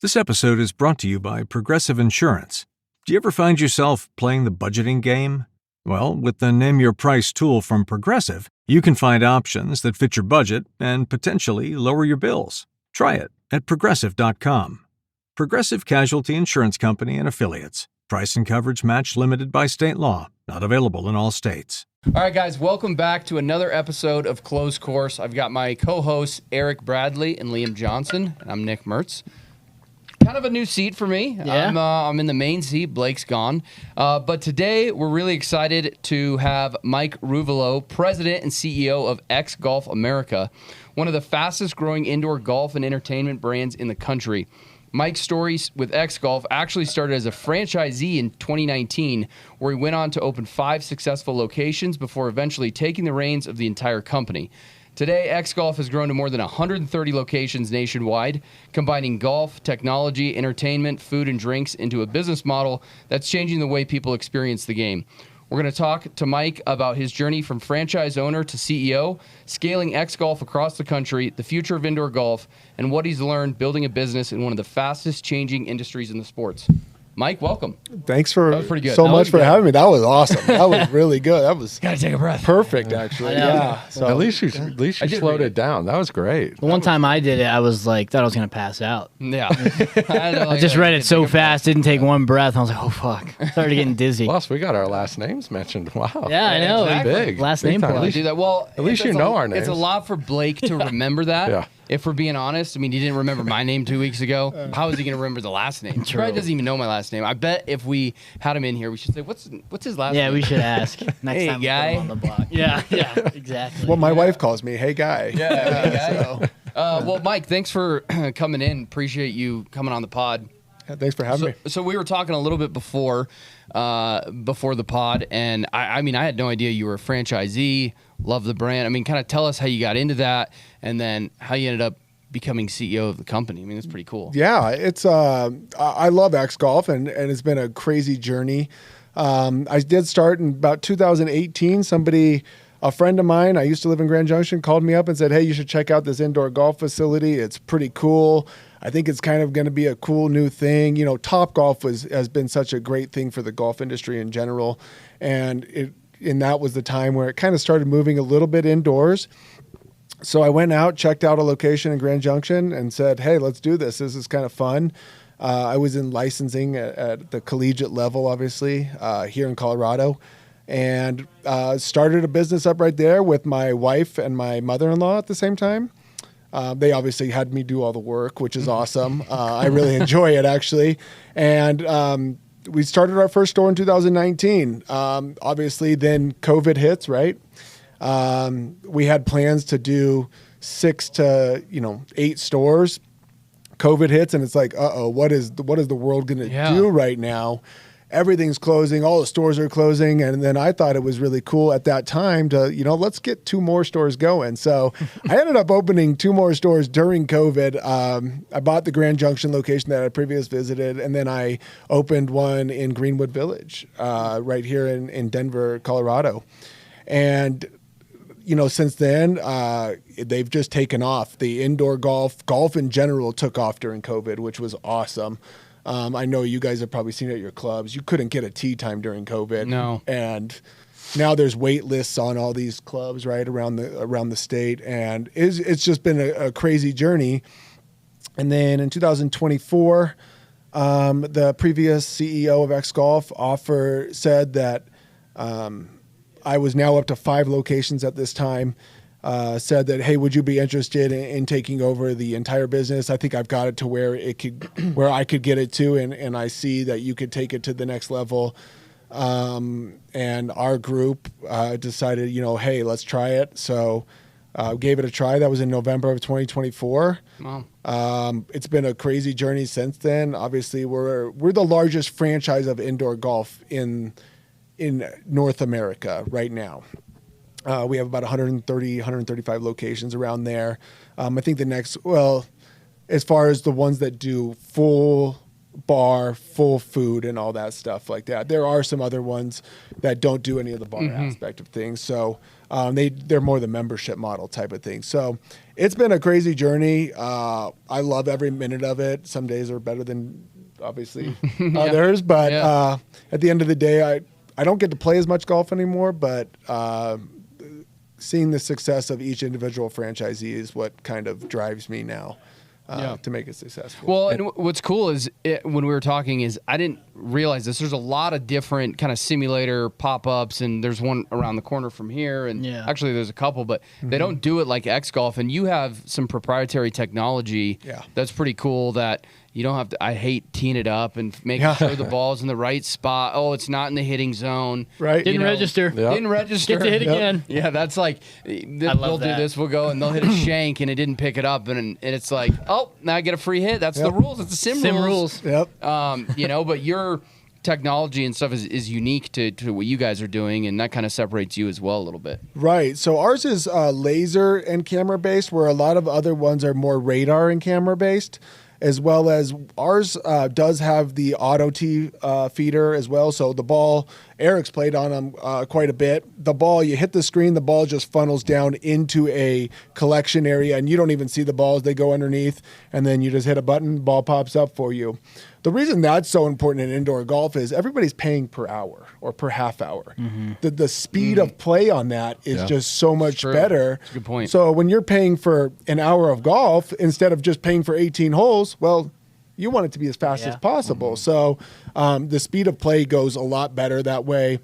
This episode is brought to you by Progressive Insurance. Do you ever find yourself playing the budgeting game? Well, with the Name Your Price tool from Progressive, you can find options that fit your budget and potentially lower your bills. Try it at Progressive.com. Progressive Casualty Insurance Company and Affiliates. Price and coverage match limited by state law. Not available in all states. All right, guys, welcome back to another episode of Closed Course. I've got my co-hosts Eric Bradley and Liam Johnson, and I'm Nick Mertz. Kind of a new seat for me. Yeah. I'm in the main seat. Blake's gone. But today, we're really excited to have Mike Ruvolo, President and CEO of X-Golf America, one of the fastest-growing indoor golf and entertainment brands in the country. Mike's story with X-Golf actually started as a franchisee in 2019, where he went on to open 5 successful locations before eventually taking the reins of the entire company. Today, X-Golf has grown to more than 130 locations nationwide, combining golf, technology, entertainment, food, and drinks into a business model that's changing the way people experience the game. We're going to talk to Mike about his journey from franchise owner to CEO, scaling X-Golf across the country, the future of indoor golf, and what he's learned building a business in one of the fastest changing industries in the sports. Mike, welcome. Thanks for that was pretty good. so much for having me. That was awesome. That was really good. That was gotta take a breath. Perfect, actually. Yeah. So at least you slowed it down. That was great. The one time I did it, I was like, thought I was gonna pass out. Yeah. I just read it so fast, didn't take one breath. I was like, oh fuck. Started getting dizzy. Plus, we got our last names mentioned. Wow. Yeah, I know. Exactly. Big. Last Big name time. play. Do that. Well, At least you know our names. It's a lot for Blake to remember that. Yeah. If we're being honest, I mean, he didn't remember my name 2 weeks ago. How is he going to remember the last name? He probably doesn't even know my last name. I bet if we had him in here, we should say, what's his last name? Yeah, we should ask. Next Hey, time we guy. put him on the block. Yeah, exactly. what my wife calls me, hey guy. Yeah, hey, guy. Well, Mike, thanks for coming in. Appreciate you coming on the pod. Yeah, thanks for having me. So we were talking a little bit before the pod, and I mean, I had no idea you were a franchisee, love the brand. I mean, kind of tell us how you got into that, and then how you ended up becoming CEO of the company. I mean, it's pretty cool. Yeah, it's I love X-Golf, and it's been a crazy journey. I did start in about 2018. A friend of mine, I used to live in Grand Junction, called me up and said, hey, you should check out this indoor golf facility. It's pretty cool. I think it's kind of going to be a cool new thing. You know, Topgolf has been such a great thing for the golf industry in general. And that was the time where it kind of started moving a little bit indoors. So I went out, checked out a location in Grand Junction and said, hey, let's do this. This is kind of fun. I was in licensing at the collegiate level, obviously, here in Colorado, and started a business up right there with my wife and my mother-in-law at the same time. They obviously had me do all the work, which is awesome. I really enjoy it, actually. And we started our first store in 2019. Obviously, then COVID hits, right? We had plans to do 6 to 8 stores. COVID hits, and it's like, what is the world going to do right now? Everything's closing. All the stores are closing. And then I thought it was really cool at that time to, let's get 2 more stores going. So I ended up opening 2 more stores during COVID. I bought the Grand Junction location that I previously visited, and then I opened one in Greenwood Village, right here in Denver, Colorado. And since then, they've just taken off. The indoor golf in general took off during COVID, which was awesome. I know you guys have probably seen it at your clubs. You couldn't get a tee time during COVID. No. And now there's wait lists on all these clubs right around the state. And it's just been a crazy journey. And then in 2024, the previous CEO of X-Golf said that I was now up to 5 locations at this time. Said that, hey, would you be interested in taking over the entire business? I think I've got it to where I could get it to, and I see that you could take it to the next level. And our group decided, hey, let's try it. So gave it a try. That was in November of 2024. Wow. It's been a crazy journey since then. Obviously, we're the largest franchise of indoor golf in North America right now. We have about 135 locations around there. I think as far as the ones that do full bar, full food, and all that stuff like that. There are some other ones that don't do any of the bar aspect of things. So they're more the membership model type of thing. So it's been a crazy journey. I love every minute of it. Some days are better than obviously others, but at the end of the day, I don't get to play as much golf anymore, but seeing the success of each individual franchisee is what kind of drives me now. To make it successful. Well, and what's cool is when we were talking is I didn't realize this. There's a lot of different kind of simulator pop-ups, and there's one around the corner from here, and actually there's a couple, but they don't do it like X-Golf, and you have some proprietary technology that's pretty cool that you don't have to. I hate teeing it up and making sure the ball's in the right spot. Oh, it's not in the hitting zone. Right. Didn't register. Didn't register. Get to hit again. Yeah, that's like, they'll do this. We'll go and they'll hit a shank and it didn't pick it up. And it's like, oh, now I get a free hit. That's the rules. It's the sim rules. Yep. But your technology and stuff is unique to what you guys are doing, and that kind of separates you as well a little bit. Right. So ours is laser and camera based, where a lot of other ones are more radar and camera based. As well as ours does have the auto tee feeder as well. So the ball, Eric's played on them quite a bit. The ball, you hit the screen, the ball just funnels down into a collection area, and you don't even see the balls. They go underneath, and then you just hit a button, ball pops up for you. The reason that's so important in indoor golf is everybody's paying per hour or per half hour. The speed of play on that is just so much better. That's a good point. So when you're paying for an hour of golf instead of just paying for 18 holes, well, you want it to be as fast as possible. So the speed of play goes a lot better that way.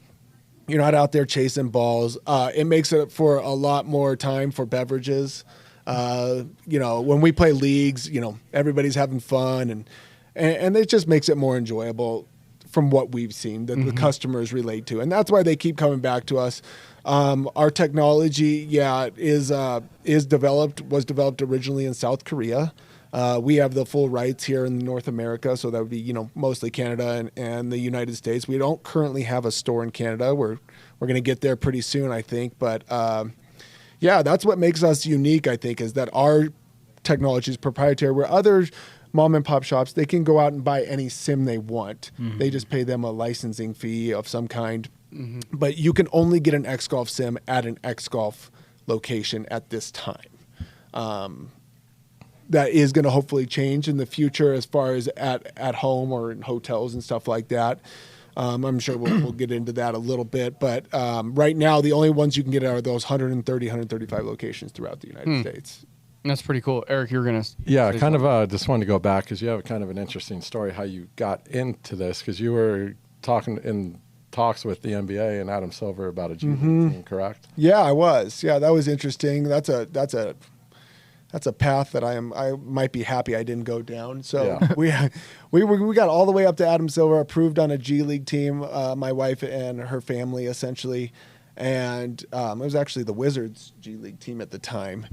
You're not out there chasing balls. It makes it for a lot more time for beverages. When we play leagues, everybody's having fun and it just makes it more enjoyable from what we've seen that the customers relate to. And that's why they keep coming back to us. Our technology, was developed originally in South Korea. We have the full rights here in North America, so that would be, mostly Canada and the United States. We don't currently have a store in Canada. We're going to get there pretty soon, I think. But that's what makes us unique, I think, is that our technology is proprietary, where others mom and pop shops, they can go out and buy any sim they want. They just pay them a licensing fee of some kind. But you can only get an X-Golf sim at an X-Golf location at this time. That is going to hopefully change in the future as far as at home or in hotels and stuff like that. I'm sure we'll get into that a little bit. But right now, the only ones you can get are those 135 locations throughout the United States. That's pretty cool. Eric, you're going to... Yeah, kind of just wanted to go back because you have kind of an interesting story how you got into this, because you were talking in talks with the NBA and Adam Silver about a G League team, correct? Yeah, I was. Yeah, that was interesting. That's a path that I might be happy I didn't go down. So we got all the way up to Adam Silver, approved on a G League team, my wife and her family essentially. And it was actually the Wizards G League team at the time.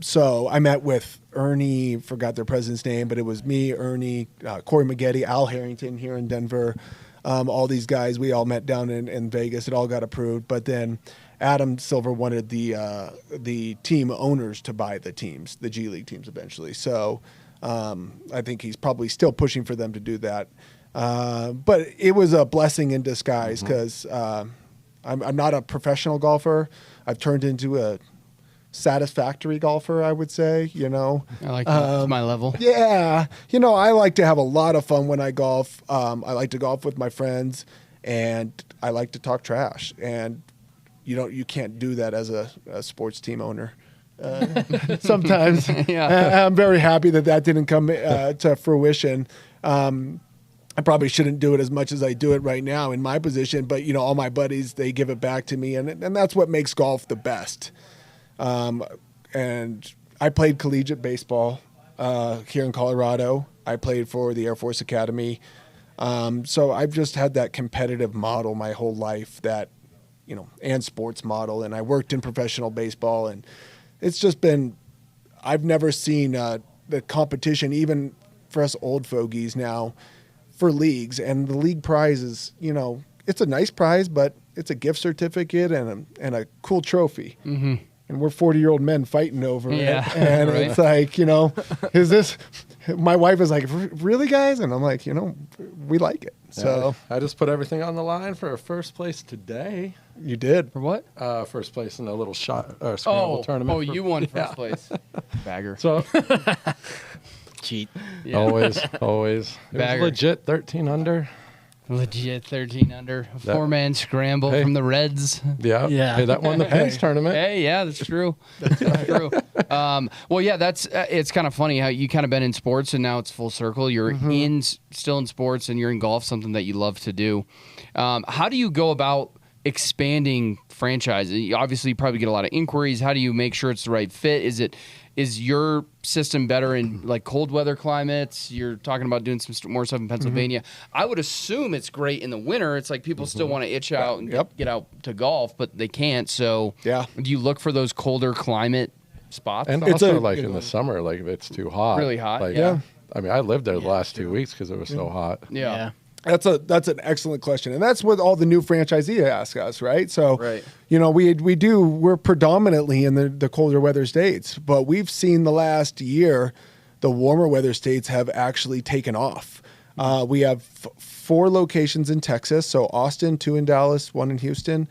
So I met with Ernie, forgot their president's name, but it was me, Ernie, Corey Maggette, Al Harrington here in Denver. All these guys, we all met down in Vegas. It all got approved. But then Adam Silver wanted the team owners to buy the teams, the G League teams eventually. So I think he's probably still pushing for them to do that. But it was a blessing in disguise because I'm not a professional golfer. I've turned into a satisfactory golfer, I would say, I like that. It's my level. Yeah. I like to have a lot of fun when I golf. I like to golf with my friends, and I like to talk trash. And you can't do that as a sports team owner. Sometimes. I'm very happy that didn't come to fruition. I probably shouldn't do it as much as I do it right now in my position, but all my buddies, they give it back to me, and that's what makes golf the best. And I played collegiate baseball here in Colorado. I played for the Air Force Academy. So I've just had that competitive model my whole life, and sports model. And I worked in professional baseball, and it's just been, I've never seen the competition, even for us old fogies now, for leagues. And the league prize is, it's a nice prize, but it's a gift certificate and a cool trophy. and we're 40-year-old men fighting over Yeah, it. And right. it's like, is this? My wife is like, really, guys? And I'm like, we like it. So I just put everything on the line for a first place today. you did. For what? First place in a little scramble tournament. Oh, you won first place. Bagger. So Cheat. Yeah. always. It was Bagger. legit 13 under. Legit 13 under. A That- 4-man scramble Hey. from the Reds. Yeah. Yeah. Hey, that won the Pens tournament. Hey, yeah, that's true. That's true. Well, yeah, it's kind of funny how you kind of been in sports and now it's full circle. You're still in sports and you're in golf, something that you love to do. How do you go about expanding franchises? Obviously, you probably get a lot of inquiries. How do you make sure it's the right fit? Is your system better in like cold weather climates? You're talking about doing some more stuff in Pennsylvania. I would assume it's great in the winter. It's like people still want to itch out and get out to golf, but they can't. So Yeah. do you look for those colder climate spots? And It's also, a- like in the summer, like if it's too hot. Really hot, Like, yeah. I mean, I lived there the last 2 weeks because it was so hot. yeah. That's an excellent question, and that's what all the new franchisees ask us, right? So, Right. we're predominantly in the colder weather states, but we've seen the last year, the warmer weather states have actually taken off. We have 4 locations in Texas, so Austin, 2 in Dallas, 1 in Houston.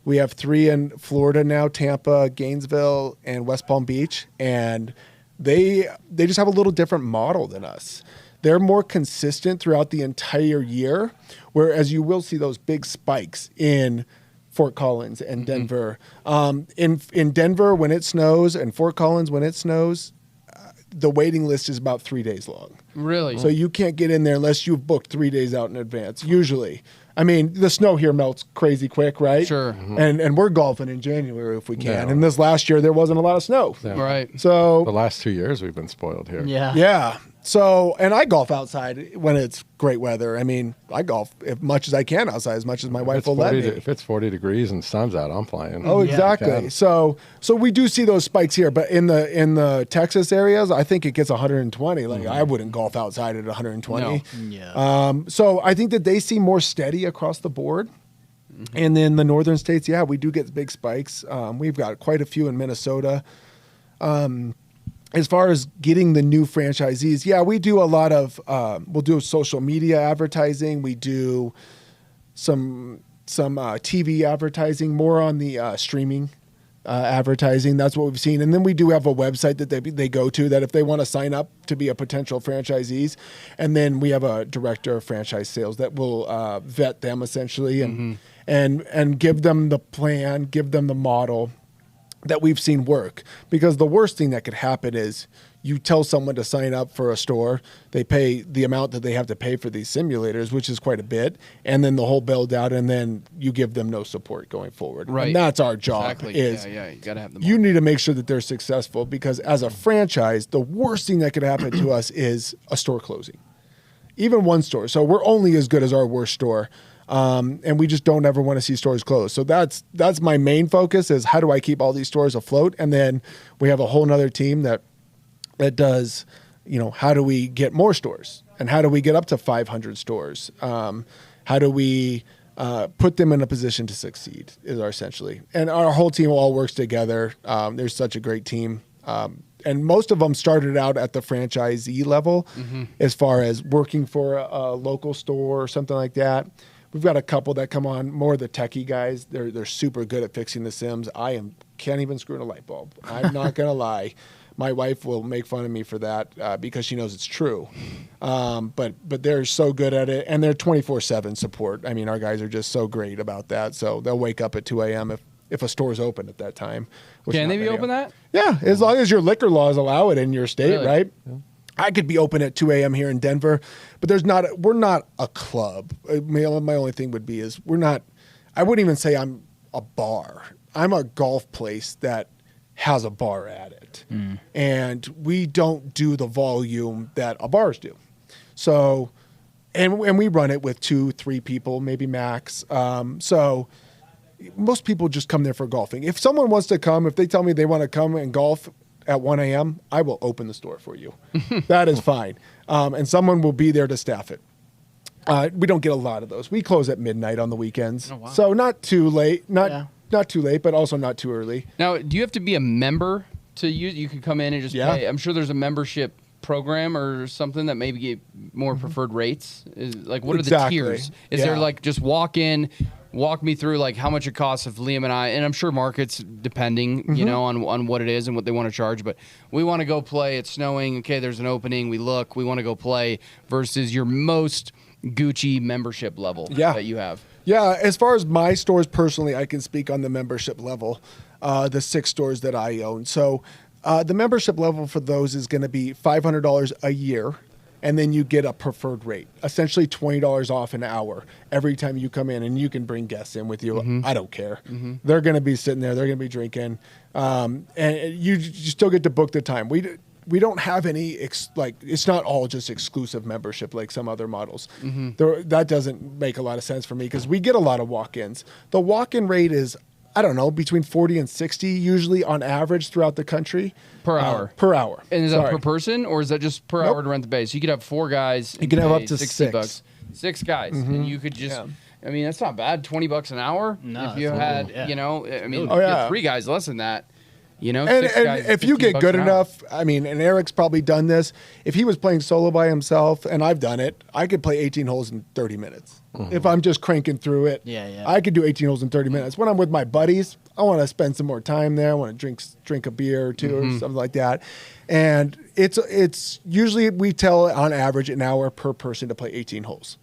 We have 3 in Florida now, Tampa, Gainesville, and West Palm Beach, and they just have a little different model than us. They're more consistent throughout the entire year, whereas you will see those big spikes in Fort Collins and Denver. In Denver, when it snows, and Fort Collins, when it snows, the waiting list is about 3 days long. Really? So you can't get in there unless you've booked 3 days out in advance, usually. I mean, the snow here melts crazy quick, right? Sure. And we're golfing in January if we can. Yeah. And this last year, there wasn't a lot of snow. Yeah. Right. The So, last 2 years we've been spoiled here. Yeah. yeah. So, and I golf outside when it's great weather. I mean, I golf as much as I can outside, as much as my wife will let me. If it's 40 degrees and sun's out, I'm playing. Oh, Yeah. exactly. Okay. So we do see those spikes here, but in the Texas areas, I think it gets 120. Like I wouldn't golf outside at 120. No. Yeah. So I think that they seem more steady across the board. And then the northern states, yeah, we do get big spikes. We've got quite a few in Minnesota. As far as getting the new franchisees, yeah, we do a lot of, we'll do social media advertising. We do some TV advertising, more on the streaming advertising. That's what we've seen. And then we do have a website that they go to that if they want to sign up to be a potential franchisees. And then we have a director of franchise sales that will vet them essentially and give them the plan, give them the model that we've seen work. Because the worst thing that could happen is you tell someone to sign up for a store, they pay the amount that they have to pay for these simulators, which is quite a bit, and then the whole build out, and then you give them no support going forward. Right. And that's our job. Exactly. Is You got to have the you need to make sure that they're successful, because as a franchise, the worst thing that could happen to us is a store closing. Even one store. So we're only as good as our worst store. And we just don't ever want to see stores close. So that's my main focus, is how do I keep all these stores afloat? And then we have a whole nother team that does, how do we get more stores? And how do we get up to 500 stores? How do we put them in a position to succeed is our essentially. And our whole team all works together. There's such a great team. And most of them started out at the franchisee level as far as working for a local store or something like that. We've got a couple that come on, more the techie guys. They're super good at fixing the sims. Can't even screw in a light bulb. I'm not going to lie. My wife will make fun of me for that because she knows it's true. But they're so good at it, and they're 24/7 support. I mean, our guys are just so great about that. So they'll wake up at 2 a.m. if a store's open at that time. Can they be open that? Yeah, as long as your liquor laws allow it in your state, Really? right? Yeah. I could be open at 2 a.m. here in Denver, but we're not a club. My only thing would be is I wouldn't even say I'm a bar. I'm a golf place that has a bar at it. And we don't do the volume that a bars do. So, and we run it with 2-3 people, maybe max. So most people just come there for golfing. If someone wants to come, if they tell me they want to come and golf at 1 a.m., I will open the store for you. That is fine. And someone will be there to staff it. We don't get a lot of those. We close at midnight on the weekends. Oh, wow. So not too late, not not too late, but also not too early. Now, do you have to be a member to use? You can come in and just pay. I'm sure there's a membership program or something that maybe get more preferred rates. What are the tiers? Is there like just walk me through like how much it costs if Liam and I, and I'm sure markets depending, you know, on what it is and what they want to charge, but we want to go play, it's snowing, okay, there's an opening, we want to go play versus your most Gucci membership level that you have. Yeah, as far as my stores personally, I can speak on the membership level, the 6 stores that I own. So the membership level for those is going to be $500 a year, and then you get a preferred rate, essentially $20 off an hour every time you come in, and you can bring guests in with you. I don't care. They're going to be sitting there. They're going to be drinking, and you still get to book the time. We don't have any it's not all just exclusive membership like some other models. That doesn't make a lot of sense for me because we get a lot of walk-ins. The walk-in rate is, I don't know, between 40 and 60 usually on average throughout the country. Per hour. Per hour. And is that per person or is that just per hour to rent the base? You could have 4 guys. You can have up to $60. 6 guys. And you could just, I mean, that's not bad. $20 an hour. No, if you had, you know, I mean, if you had 3 guys less than that. You know, and guys, if you get good an enough, I mean, and Eric's probably done this. If he was playing solo by himself, and I've done it, I could play 18 holes in 30 minutes. If I'm just cranking through it, I could do 18 holes in 30 minutes. When I'm with my buddies, I want to spend some more time there. I want to drink a beer or two or something like that. And it's usually, we tell on average an hour per person to play 18 holes.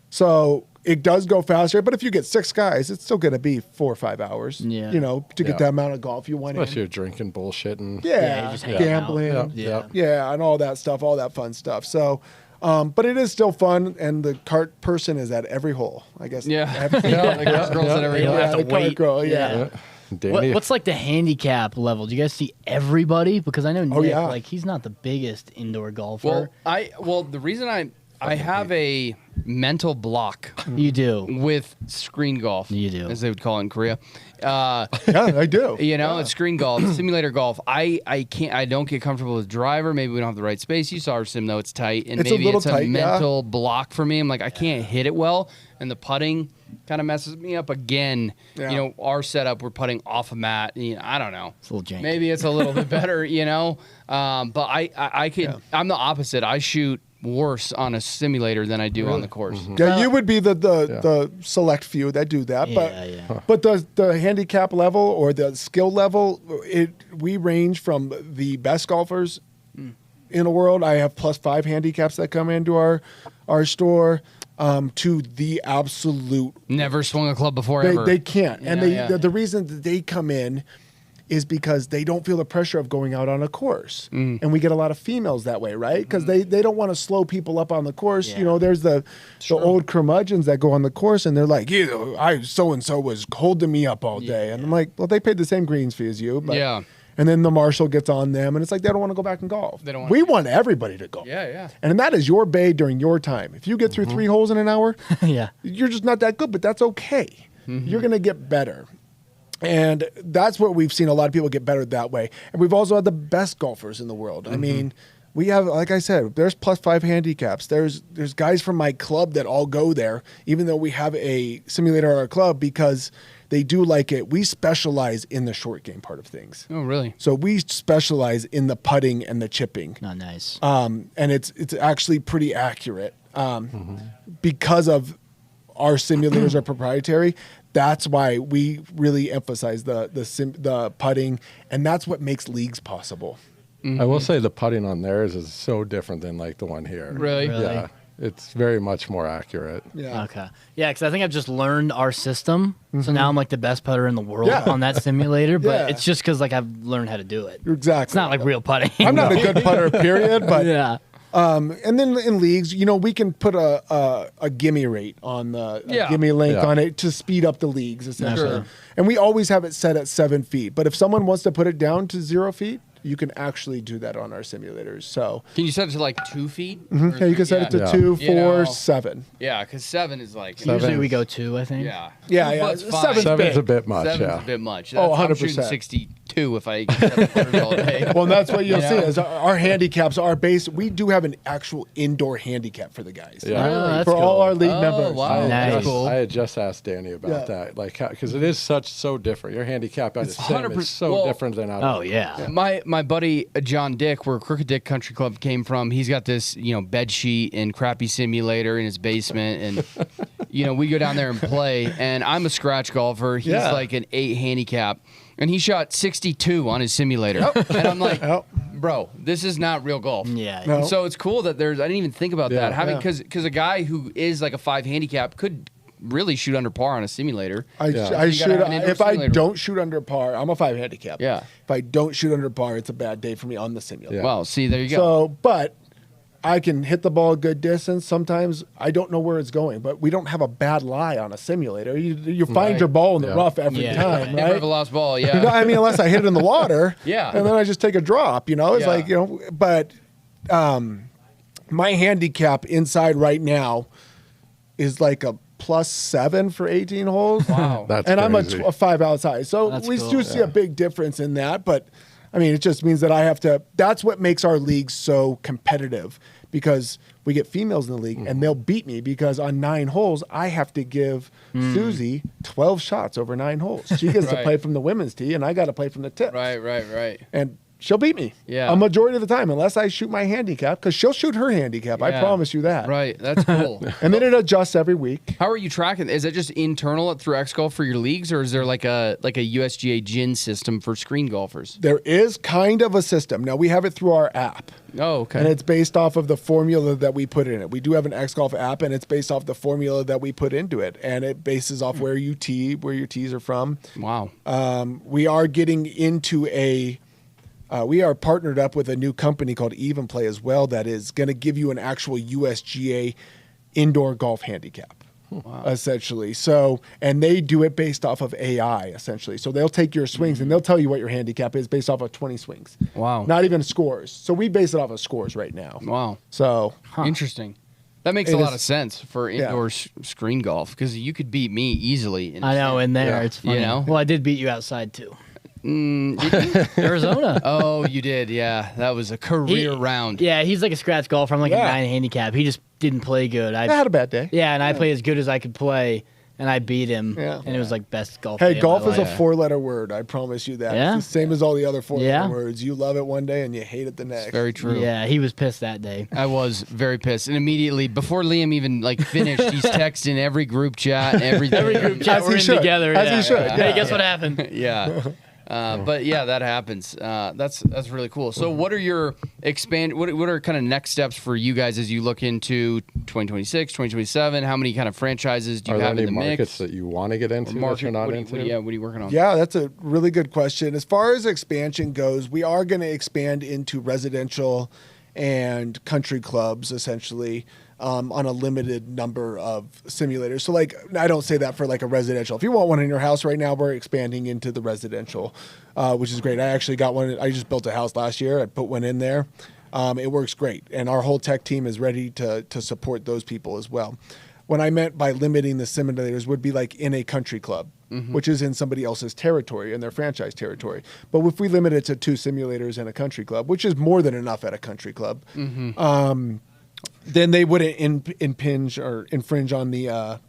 So it does go faster, but if you get 6 guys, it's still going to be 4 or 5 hours, you know, to get that amount of golf you want. Especially you're drinking, bullshitting. Just gambling. And all that stuff, all that fun stuff. So, but it is still fun, and the cart person is at every hole, I guess. The girls at every hole. The cart girl, What's like the handicap level? Do you guys see everybody? Because I know Nick, like he's not the biggest indoor golfer. Well, the reason I have a mental block. You do. With screen golf. You do. As they would call it in Korea. I do. You know, it's screen golf, simulator golf. I don't get comfortable with driver. Maybe we don't have the right space. You saw our sim though, it's tight. And maybe it's a mental block for me. I'm like, I can't hit it well. And the putting kind of messes me up again. You know, our setup, we're putting off a mat. You know, I don't know. It's a little janky. Maybe it's a little bit better, you know. But I could, I'm the opposite. I shoot worse on a simulator than I do on the course. Yeah, you would be the select few that do that. But the handicap level or the skill level, we range from the best golfers in the world. I have +5 handicaps that come into our store. To the absolute never swung a club before ever. They can't, and the reason that they come in is because they don't feel the pressure of going out on a course, and we get a lot of females that way, right? Because they don't want to slow people up on the course. You know, there's the old curmudgeons that go on the course and they're like, so and so was holding me up all day, and I'm like, well, they paid the same greens fee as you, but And then the marshal gets on them, and it's like they don't want to go back and golf. We want everybody to golf. And that is your bay during your time. If you get through 3 holes in an hour, you're just not that good, but that's okay. You're going to get better. And that's what we've seen a lot of people get better that way. And we've also had the best golfers in the world. I mean, we have, like I said, there's +5 handicaps. There's guys from my club that all go there, even though we have a simulator at our club, because they do like it. We specialize in the short game part of things. Oh, really? So we specialize in the putting and the chipping. Oh, nice. And it's actually pretty accurate because of our simulators are proprietary. That's why we really emphasize the putting, and that's what makes leagues possible. I will say the putting on theirs is so different than like the one here. Really? Yeah. It's very much more accurate. Yeah. Okay. Yeah, because I think I've just learned our system, so now I'm like the best putter in the world on that simulator. But it's just because like I've learned how to do it. Exactly. It's not like real putting. I'm not a good putter, period. But yeah. And then in leagues, you know, we can put a gimme rate on the gimme link on it to speed up the leagues, essentially. And we always have it set at 7 feet. But if someone wants to put it down to 0 feet, you can actually do that on our simulators. So Can you set it to like 2 feet? yeah, you can set it to Yeah. 2, 4, You know. 7. Yeah, because 7 is like Usually we go 2, I think. Yeah, Yeah, 2 yeah. foot's fine. Seven's Seven's big. a bit much. 7's Yeah. a bit much. Oh, I'm 100%. shooting 62 if I get 7 footers all day. Well, that's what you'll You see know? is our handicaps are based. We do have an actual indoor handicap for the guys. Yeah. Oh, that's For all cool. our league Oh, members. wow. Nice. That's cool. I had just asked Danny about that, like, because it is so different. Your handicap at It's the sim 100%. is so Well, different than out. Oh, yeah. My buddy John Dick, where Crooked Dick Country Club came from, he's got this bed sheet and crappy simulator in his basement, and we go down there and play. And I'm a scratch golfer. He's Yeah. like an 8 handicap, and he shot 62 on his simulator. And I'm like, bro, this is not real golf. Yeah. No. So it's cool that I didn't even think about that. Yeah. Because a guy who is like a 5 handicap could really shoot under par on a simulator. I You should. gotta have an indoor If I simulator. don't shoot under par, I'm a 5 handicap. Yeah. If I don't shoot under par, it's a bad day for me on the simulator. Yeah. Well, see, there you go. So, but I can hit the ball a good distance. Sometimes I don't know where it's going, but we don't have a bad lie on a simulator. You find Right. your ball in the Yeah. rough every Yeah. time, Never right? have a lost ball. Yeah. No, I mean, unless I hit it in the water, Yeah. and then I just take a drop. It's Yeah. like But my handicap inside right now is like a +7 for 18 holes. Wow. That's and I'm crazy. a 5 outside, so That's we cool. do see a big difference in that. But I mean, it just means that I have to. That's what makes our league so competitive, because we get females in the league and they'll beat me because on 9 holes I have to give Susie 12 shots over 9 holes. She gets to Right. play from the women's tee and I got to play from the tip. Right. And she'll beat me. Yeah. A majority of the time, unless I shoot my handicap, because she'll shoot her handicap. I Yeah. promise you that. Right. That's cool. And then it adjusts every week. How are you tracking? Is it just internal through X-Golf for your leagues, or is there like a USGA GIN system for screen golfers? There is kind of a system. Now, we have it through our app. Oh, okay. And it's based off of the formula that we put in it. We do have an X-Golf app, and it's based off the formula that we put into it. And it bases off where your tees are from. Wow. We are getting into we are partnered up with a new company called Even Play as well that is going to give you an actual USGA indoor golf handicap, essentially. So, and they do it based off of AI, essentially. So they'll take your swings and they'll tell you what your handicap is based off of 20 swings. Wow. Not even scores. So we base it off of scores right now. Wow. So Interesting. That makes It a lot is- of sense for indoor screen golf, because you could beat me easily. I know, in there. Yeah. It's funny. You know? Well, I did beat you outside, too. Did you? Arizona. Oh, you did. Yeah. That was a career round. Yeah, he's like a scratch golfer. I'm like a Yeah. 9 handicap. He just didn't play good. I had a bad day. Yeah, and I played as good as I could play, and I beat him. Yeah. And it was like best golf. Hey, day golf of my is a life. 4-letter word. I promise you that. Yeah? It's the same as all the other 4-letter Yeah. words. You love it one day and you hate it the next. Very true. Yeah, he was pissed that day. I was very pissed, and immediately before Liam even finished, he's texting every group chat and everything. Every group chat, As he we're in should. together. As he yeah. should, Hey, yeah. guess what happened? Yeah. But yeah, that happens. That's really cool. So what are your what are kind of next steps for you guys as you look into 2026, 2027? How many kind of franchises do you Are there have any in the markets mix? that you want to get into that Market, you're not what into? are you working on? Yeah, that's a really good question. As far as expansion goes, we are going to expand into residential and country clubs, essentially, on a limited number of simulators. So, I don't say that for a residential. If you want one in your house right now, we're expanding into the residential, which is great. I actually got one. I just built a house last year. I put one in there. It works great. And our whole tech team is ready to support those people as well. What I meant by limiting the simulators would be in a country club, which is in somebody else's territory, in their franchise territory. But if we limit it to 2 simulators in a country club, which is more than enough at a country club, then they wouldn't impinge or infringe on the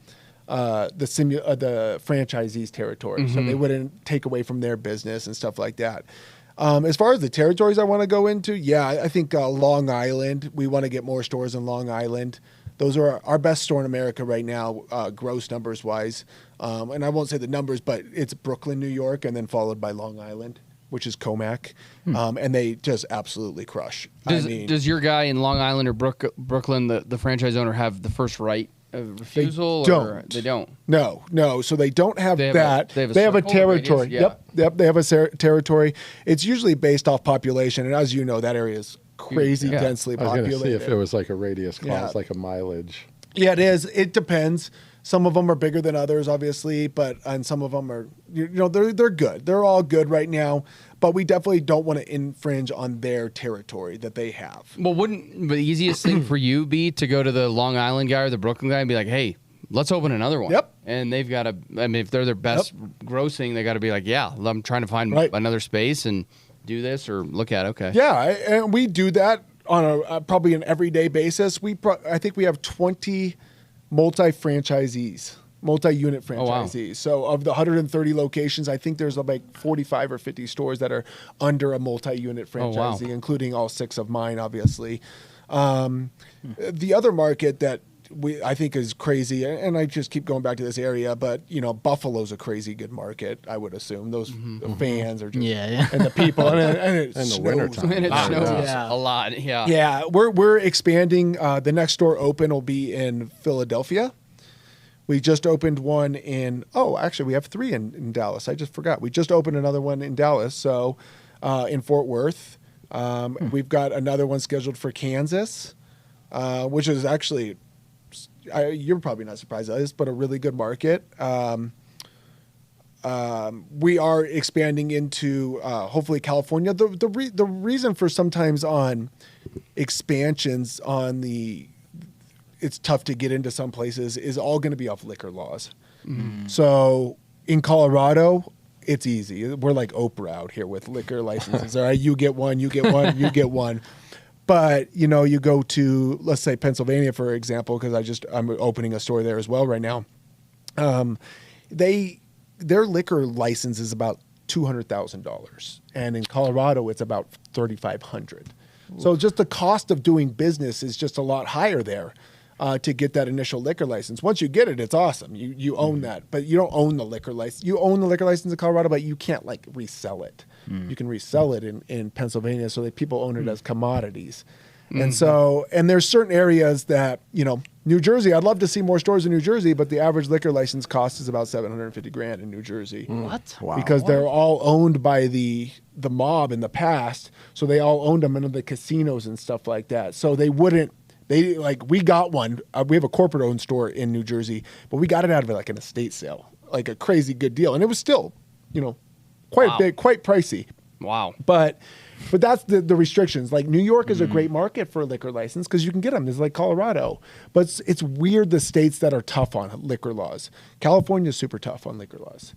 franchisee's territory. So they wouldn't take away from their business and stuff like that. As far as the territories I want to go into, I think Long Island. We want to get more stores in Long Island. Those are our best store in America right now, gross numbers wise. And I won't say the numbers, but it's Brooklyn, New York, and then followed by Long Island, which is Comac. And they just absolutely crush. Does your guy in Long Island or Brooklyn, the franchise owner, have the first right of refusal? They don't. No. So they don't have that. They have a They have a circle territory. radius? Yeah. Yep. They have a territory. It's usually based off population, and as you know, that area is crazy Yeah. densely I was going to see populated. if it was a radius clause, Yeah. like a mileage. Yeah, it is. It depends. Some of them are bigger than others, obviously, and some of them are, they're good. They're all good right now, but we definitely don't want to infringe on their territory that they have. Well, wouldn't the easiest thing for you be to go to the Long Island guy or the Brooklyn guy and be like, hey, let's open another one? Yep. And they've got to, I mean, if they're their best grossing, they got to be like, yeah, I'm trying to find another space and do this or look at, okay. Yeah, and we do that on a probably an everyday basis. I think we have 20 multi-unit franchisees. Wow. So of the 130 locations, I think there's like 45 or 50 stores that are under a multi-unit franchisee, including all 6 of mine, obviously. The other market that I think is crazy, and I just keep going back to this area, but Buffalo's a crazy good market. I would assume those fans are just and the people and it In the snows. wintertime. And it snows a lot, Yeah, we're expanding. The next store open will be in Philadelphia. We just opened one actually we have 3 in Dallas. I just forgot. We just opened another one in Dallas. So in Fort Worth, we've got another one scheduled for Kansas, which is actually. You're probably not surprised at this, but a really good market. We are expanding into hopefully California. The reason for sometimes on expansions it's tough to get into some places is all going to be off liquor laws. So in Colorado, it's easy. We're like Oprah out here with liquor licenses. All right, you get one, you get one, you get one. But, you go to, let's say, Pennsylvania, for example, because I'm opening a store there as well right now. Their liquor license is about $200,000. And in Colorado, it's about $3,500. So just the cost of doing business is just a lot higher there to get that initial liquor license. Once you get it, it's awesome. You own that. But you don't own the liquor license. You own the liquor license in Colorado, but you can't, resell it. You can resell it in Pennsylvania so that people own it as commodities. And and there's certain areas that, New Jersey, I'd love to see more stores in New Jersey, but the average liquor license cost is about $750,000 in New Jersey. What? Wow. Because they're all owned by the mob in the past. So they all owned them in the casinos and stuff like that. So we got one. We have a corporate owned store in New Jersey, but we got it out of an estate sale, like a crazy good deal. And it was still, quite big, quite pricey. Wow. But that's the restrictions. Like New York is a great market for a liquor license because you can get them. It's like Colorado. But it's weird the states that are tough on liquor laws. California is super tough on liquor laws.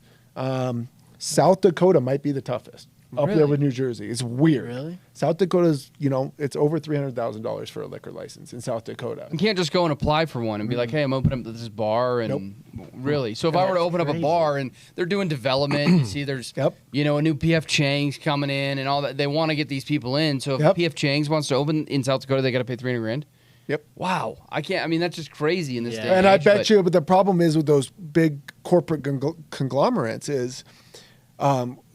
South Dakota might be the toughest. Up there with New Jersey. It's weird. Really? South Dakota's, it's over $300,000 for a liquor license in South Dakota. You can't just go and apply for one and be like, hey, I'm opening up this bar. And really? So if I were to open up a bar and they're doing development, you see there's, a new PF Chang's coming in and all that. They want to get these people in. So if PF Chang's wants to open in South Dakota, they got to pay $300,000. Yep. Wow. That's just crazy in this day. And I bet you, but the problem is with those big corporate conglomerates is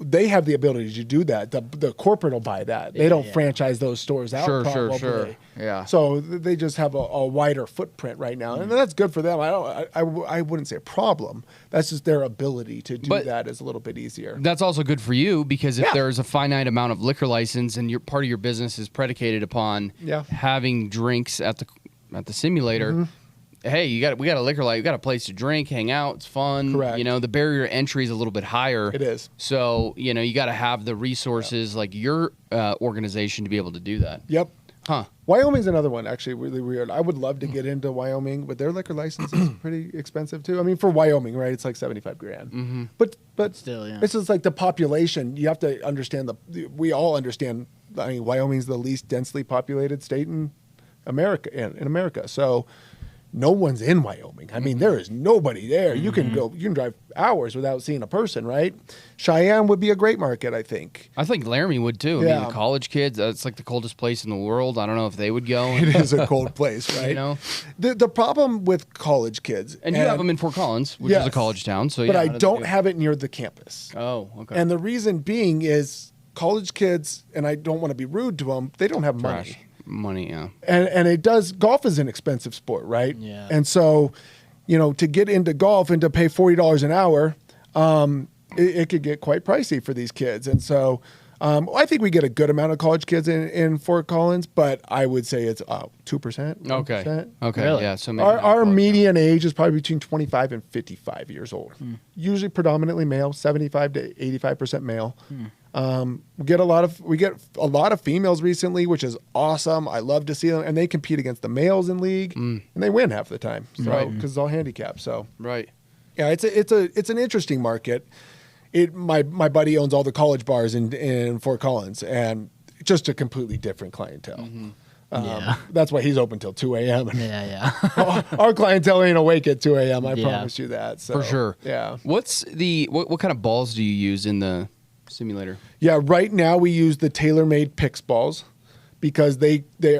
they have the ability to do that. The corporate will buy that. They don't franchise those stores out. Sure. Yeah. So they just have a wider footprint right now, and that's good for them. I wouldn't say a problem. That's just their ability to do that is a little bit easier. That's also good for you because if there's a finite amount of liquor license and part of your business is predicated upon having drinks at the simulator. Hey, we got a liquor license. You got a place to drink, hang out. It's fun. Correct. The barrier to entry is a little bit higher. It is. So you got to have the resources like your organization to be able to do that. Yep. Huh. Wyoming's another one, actually, really weird. I would love to get into Wyoming, but their liquor license is pretty expensive too. I mean, for Wyoming, right? It's like $75,000. But still, it's just like the population. You have to understand we all understand. I mean, Wyoming's the least densely populated state in America. So no one's in Wyoming. I mean, there is nobody there. You can drive hours without seeing a person, right? Cheyenne would be a great market, I think. I think Laramie would too. I mean, the college kids, it's like the coldest place in the world. I don't know if they would go. It is a cold place, right? The problem with college kids. And you have them in Fort Collins, which is a college town. So, but I don't have it near the campus. Oh, okay. And the reason being is college kids, and I don't want to be rude to them, they don't have money. Yeah. And golf is an expensive sport, right? Yeah. And so, to get into golf and to pay $40 an hour, it could get quite pricey for these kids. And so I think we get a good amount of college kids in Fort Collins, but I would say it's 2%. Okay. 1%. Okay. Really? Yeah. So maybe Our median age is probably between 25 and 55 years old. Usually predominantly male, 75 to 85% male. We get a lot of females recently, which is awesome. I love to see them, and they compete against the males in league, and they win half the time. So because it's all handicapped. So Right. yeah, it's an interesting market. My buddy owns all the college bars in Fort Collins, and just a completely different clientele. That's why he's open till 2 a.m. Yeah. Our clientele ain't awake at 2 a.m. I promise you that. So, For sure. Yeah. What's what kind of balls do you use in the simulator? Yeah. Right now we use the TaylorMade Pix balls because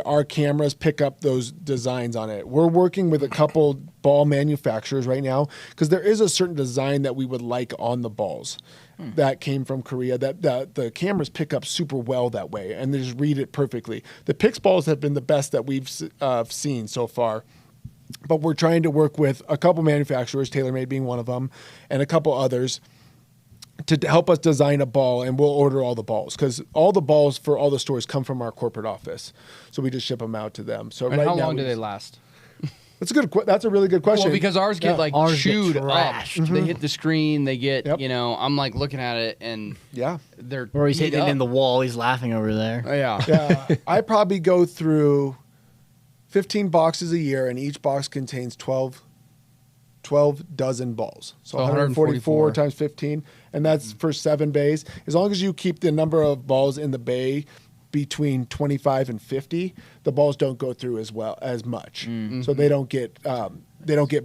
our cameras pick up those designs on it. We're working with a couple ball manufacturers right now because there is a certain design that we would like on the balls that came from Korea that the cameras pick up super well that way and they just read it perfectly. The Pix balls have been the best that we've seen so far. But we're trying to work with a couple manufacturers, TaylorMade being one of them, and a couple others to help us design a ball, and we'll order all the balls because all the balls for all the stores come from our corporate office. So we just ship them out to them. So And how long do they last? That's a really good question. Well, because ours get Ours chewed get up. trashed. They hit the screen. They get I'm like looking at it and yeah. they're Or he's beat hitting it up. in the wall. He's laughing over there. Yeah. I probably go through 15 boxes a year, and each box contains 12 dozen balls. So 144 times 15, and that's for 7 bays. As long as you keep the number of balls in the bay between 25 and 50, the balls don't go through as much. So they don't get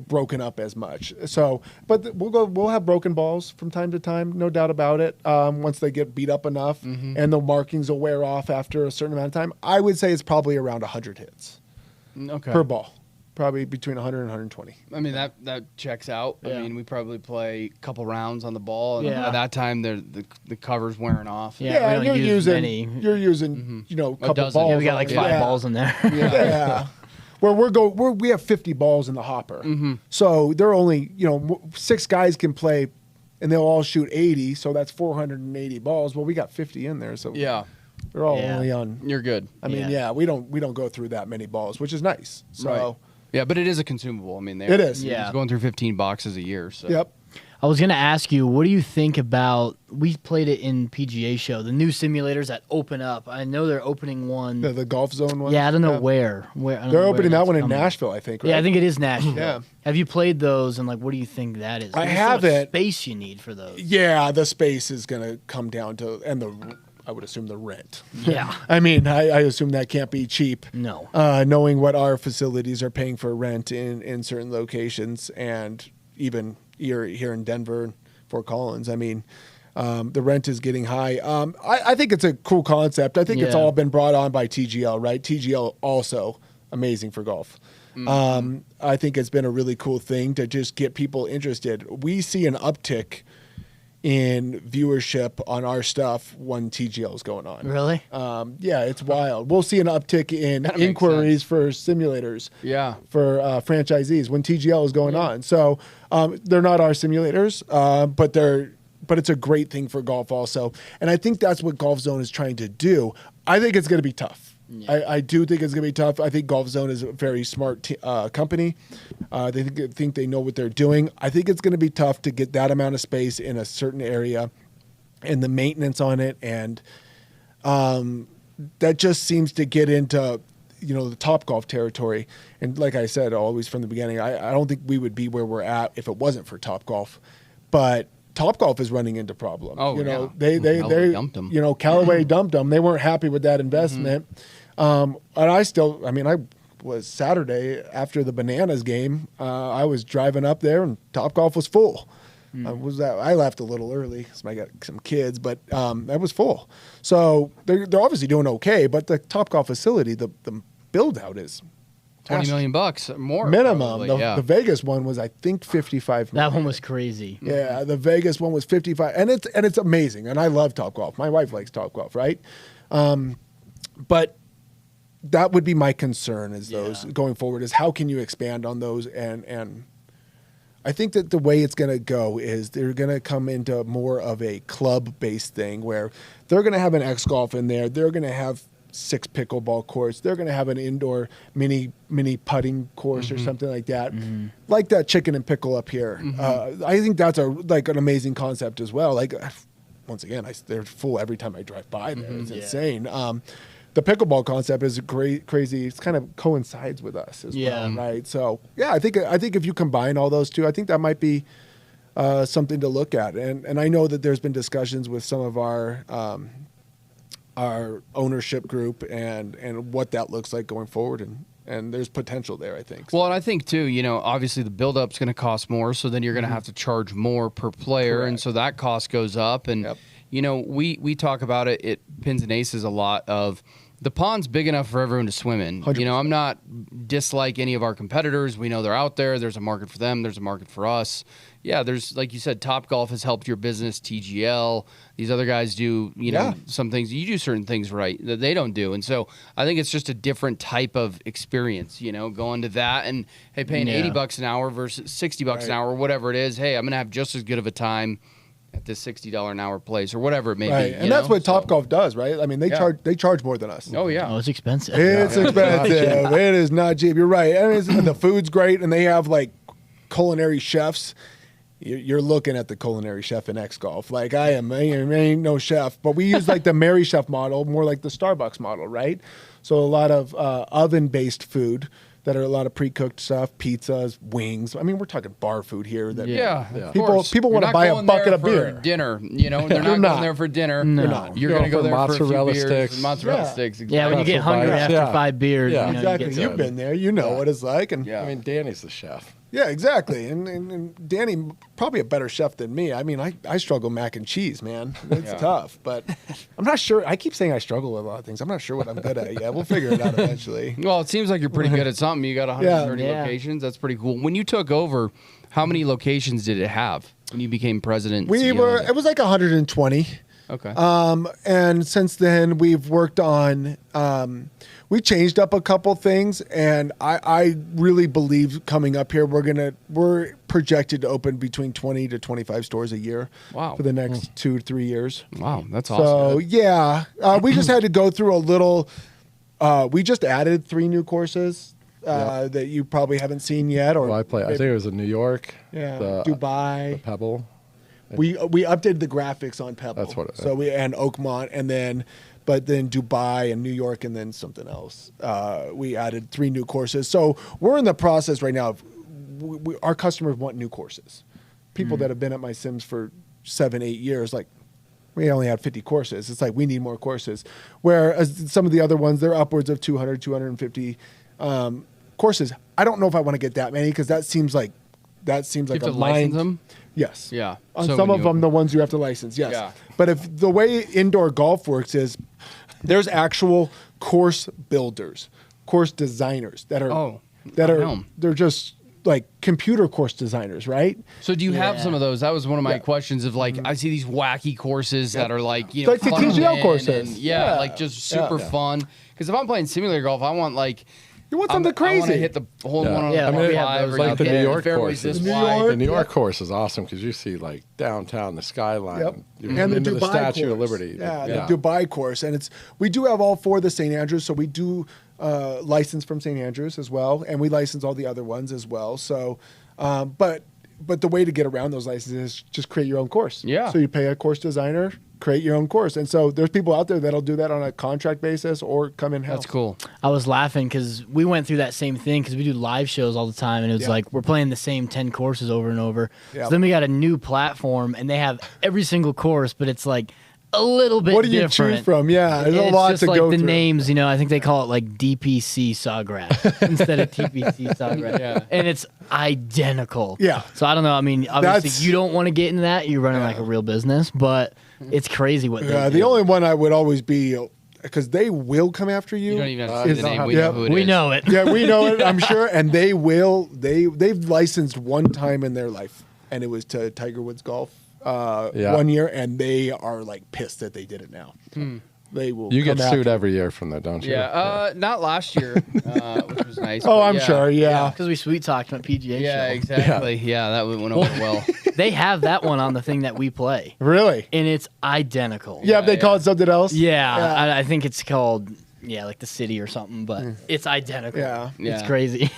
broken up as much. So, but we'll have broken balls from time to time, no doubt about it. Once they get beat up enough, and the markings will wear off after a certain amount of time. I would say it's probably around 100 hits per ball. Probably between 100 and 120. I mean, that checks out. Yeah. I mean, we probably play a couple rounds on the ball, and Yeah. by that time, the cover's wearing off. Yeah, we don't use many. You're using a couple dozen. balls. Yeah, we got like 5 Yeah. balls in there. Yeah. Where we have 50 balls in the hopper. So they're only, 6 guys can play and they'll all shoot 80. So that's 480 balls. Well, we got 50 in there. So Yeah, they're all Yeah. only on. you're good. I mean, we don't go through that many balls, which is nice. So, Right. Yeah, but it is a consumable. I mean, It is. Yeah. It's going through 15 boxes a year. So. yep. I was going to ask you, what do you think about, we played it in PGA show, the new simulators that open up. I know they're opening one. The golf zone one. Yeah, I don't know where. I don't know They're where opening that that's one in coming. Nashville, I think. Right? Yeah, I think it is Nashville. Yeah. Have you played those, and like, what do you think that is? I There's so much haven't. space you need for those. Yeah, the space is going to come down to, and I would assume the rent. Yeah. I mean, I assume that can't be cheap. No. Knowing what our facilities are paying for rent in certain locations, and even here in Denver, Fort Collins. I mean, the rent is getting high. I think it's a cool concept. I think it's Yeah. all been brought on by TGL, right? TGL also amazing for golf. I think it's been a really cool thing to just get people interested. We see an uptick in viewership on our stuff when TGL is going on. Really? Yeah, it's wild. We'll see an uptick in That makes inquiries for simulators. Yeah. For franchisees when TGL is going on. So they're not our simulators, but it's a great thing for golf also. And I think that's what Golf Zone is trying to do. I think it's going to be tough. Yeah. I do think it's going to be tough. I think Golf Zone is a very smart company. They think they know what they're doing. I think it's going to be tough to get that amount of space in a certain area and the maintenance on it. And that just seems to get into, the Topgolf territory. And like I said, always from the beginning, I don't think we would be where we're at if it wasn't for Topgolf. But Topgolf is running into problems. Oh, yeah. They Callaway dumped 'em. Callaway dumped them. They weren't happy with that investment. And I was Saturday after the Bananas game. I was driving up there and Topgolf was full. I left a little early because I got some kids, but that was full. So they're obviously doing okay. But the Topgolf facility, the build out is $20 million or more minimum. probably, The Vegas one was, I think, 55 million. That one was crazy. Yeah, the Vegas one was 55, and it's amazing, and I love Topgolf. My wife likes Topgolf, right? But that would be my concern is those going forward is how can you expand on those and I think that the way it's going to go is they're going to come into more of a club-based thing where they're going to have an X-Golf in there. They're going to have 6 pickleball courts. They're going to have an indoor mini putting course or something like that, like that Chicken and Pickle up here. I think that's an amazing concept as well. Like, once again, they're full every time I drive by there. It's insane. The pickleball concept is crazy. It's kind of coincides with us as well, right? So yeah, I think if you combine all those two, I think that might be something to look at. And I know that there's been discussions with some of our ownership group and what that looks like going forward, and there's potential there, I think. Well, and I think too, obviously the build-up's going to cost more, so then you're going to have to charge more per player, and so that cost goes up. And we talk about it at Pins and Aces a lot of the pond's big enough for everyone to swim in. 100%. I'm not dislike any of our competitors. We know they're out there. There's a market for them. There's a market for us. Yeah, there's, like you said, Topgolf has helped your business, TGL. These other guys do, some things. You do certain things right that they don't do. And so I think it's just a different type of experience, going to that and, hey, paying $80 an hour versus $60 an hour or whatever it is. Hey, I'm going to have just as good of a time at this $60 an hour place or whatever it may be. And that's what Topgolf does, right? I mean, they charge more than us. Oh, yeah. Oh, it's expensive. It's expensive. It is not cheap. You're right. I mean, the food's great, and they have, like, culinary chefs. You're looking at the culinary chef in X-Golf. Like I ain't no chef, but we use like the Mary Chef model, more like the Starbucks model, right? So a lot of oven-based food that are a lot of pre-cooked stuff, pizzas, wings. I mean, we're talking bar food here. That people want to buy a bucket of beer. Dinner, they're not going there for dinner. No. You're going to go there mozzarella for a few sticks. beers. Mozzarella sticks. Exactly. Yeah, when you get hungry after 5 beers. Exactly. You've been there. You know what it's like. And I mean, Danny's the chef. yeah, exactly. And Danny, probably a better chef than me. I mean, I struggle mac and cheese, man. It's tough, but I'm not sure. I keep saying I struggle with a lot of things. I'm not sure what I'm good at yet. We'll figure it out eventually. Well, it seems like you're pretty good at something. You got 130 locations. That's pretty cool. When you took over, how many locations did it have when you became president? It was like 120. Okay. And since then we've worked on, we changed up a couple things, and I really believe coming up here we're projected to open between 20 to 25 stores a year. Wow. For the next 2 to 3 years. Wow, that's So awesome. yeah, we just had to go through a little. We just added 3 new courses that you probably haven't seen yet. Or I think it was in New York. Dubai, the Pebble. We updated the graphics on Pebble. That's what. So and Oakmont, and then Dubai and New York, and then something else. We added 3 new courses. So we're in the process right now of our customers want new courses. People that have been at my Sims for 7, 8 years, like, we only have 50 courses. It's like, we need more courses. Whereas some of the other ones, they're upwards of 200, 250 courses. I don't know if I want to get that many, because that seems like You have to license them? Yes. Yeah. On So some when of them, the ones you have to license, yes. Yeah. But if the way indoor golf works is there's actual course builders, course designers that are they're just like computer course designers, right? So do you have some of those? That was one of my questions of like, I see these wacky courses that are like, like the fun TGL in courses. and, like just super fun. Because if I'm playing simulator golf, I want like, You want something I crazy. want to hit the hole in one on Yeah, the I mean, five, those or like the New York fairways courses. this wide. The New York course is awesome because you see like downtown, the skyline, Yep. you're And the into Dubai the Statue course. of Liberty. The Dubai course, and we do have all 4 of the St. Andrews, so we do license from St. Andrews as well, and we license all the other ones as well. So, but the way to get around those licenses is just create your own course. Yeah. So you pay a course designer, create your own course, and so there's people out there that'll do that on a contract basis or come in house. That's cool. I was laughing because we went through that same thing because we do live shows all the time, and it was like we're playing the same 10 courses over and over. Yep. So then we got a new platform, and they have every single course, but it's like a little bit What do you different. choose from? Yeah, there's a It's lot just to like go the through. names, I think they call it like DPC Sawgrass instead of TPC Sawgrass. And it's identical. Yeah. So I don't know. I mean, obviously That's- you don't want to get into that. You're running like a real business, but it's crazy what they do. The only one I would always be, because they will come after you. You don't even have to say the name. We know who it is. We know it. Yeah, we know it, I'm sure. And they will. They've licensed one time in their life, and it was to Tiger Woods Golf 1 year, and they are like pissed that they did it now. they will. You get come sued after every year from that, don't you? Yeah, not last year, which was nice. Oh, but I'm sure. Yeah. Because we sweet talked on PGA Yeah, show. exactly. Yeah, that went over well. They have that one on the thing that we play, Really? and it's identical. Yeah. If they call it something else. Yeah, I think it's called like the city or something, but it's identical. Yeah. It's crazy.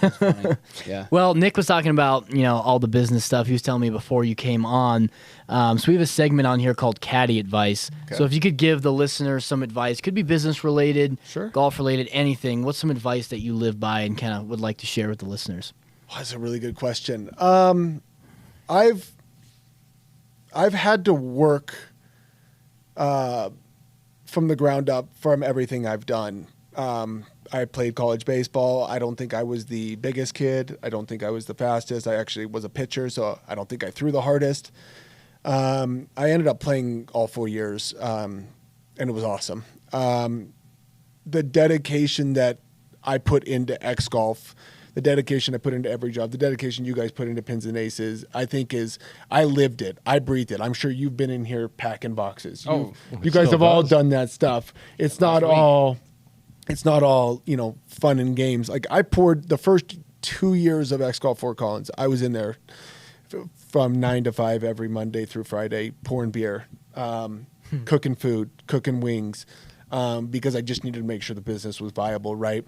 Yeah. Well, Nick was talking about all the business stuff. He was telling me before you came on. So we have a segment on here called Caddy Advice. Okay. So if you could give the listeners some advice, could be business related, Sure. golf related, anything. What's some advice that you live by and kind of would like to share with the listeners? Oh, that's a really good question. I've had to work from the ground up from everything I've done. I played college baseball. I don't think I was the biggest kid. I don't think I was the fastest. I actually was a pitcher, so I don't think I threw the hardest. I ended up playing all 4 years, and it was awesome. The dedication that I put into X-Golf, the dedication I put into every job, the dedication you guys put into Pins and Aces, I think I lived it. I breathed it. I'm sure you've been in here packing boxes. You guys have all done that stuff. It's not all fun and games. Like I poured the first 2 years of X-Golf Fort Collins. I was in there from 9 to 5 every Monday through Friday, pouring beer, cooking food, cooking wings, because I just needed to make sure the business was viable, right?